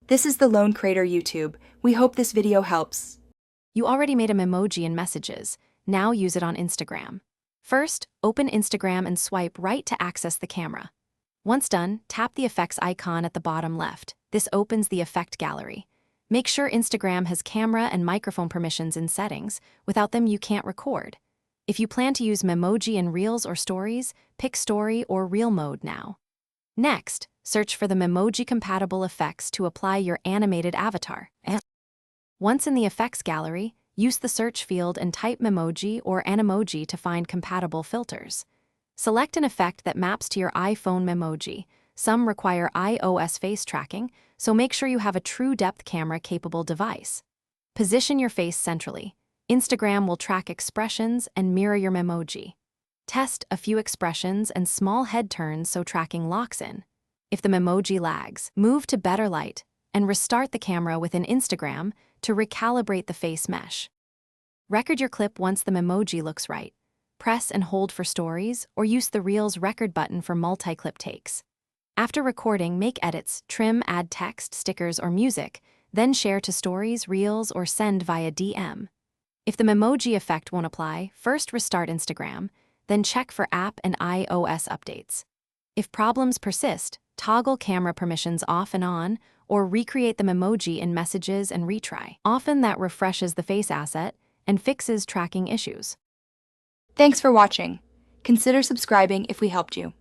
This is the Lone Creator YouTube. We hope this video helps. You already made a Memoji in Messages. Now use it on Instagram. First, open Instagram and swipe right to access the camera. Once done, tap the effects icon at the bottom left. This opens the effect gallery. Make sure Instagram has camera and microphone permissions in settings. Without them, you can't record. If you plan to use Memoji in Reels or Stories, pick Story or Reel mode now. Next, search for the Memoji-compatible effects to apply your animated avatar. Once in the effects gallery, use the search field and type Memoji or Animoji to find compatible filters. Select an effect that maps to your iPhone Memoji. Some require iOS face tracking, so make sure you have a true depth camera-capable device. Position your face centrally. Instagram will track expressions and mirror your Memoji. Test a few expressions and small head turns so tracking locks in. If the Memoji lags, move to better light and restart the camera within Instagram to recalibrate the face mesh. Record your clip once the Memoji looks right. Press and hold for stories or use the Reels record button for multi-clip takes. After recording, make edits, trim, add text, stickers, or music, then share to stories, Reels, or send via DM. If the Memoji effect won't apply, first restart Instagram, then check for app and iOS updates. If problems persist, toggle camera permissions off and on, or recreate the Memoji in Messages and retry. Often that refreshes the face asset and fixes tracking issues. Thanks for watching. Consider subscribing if we helped you.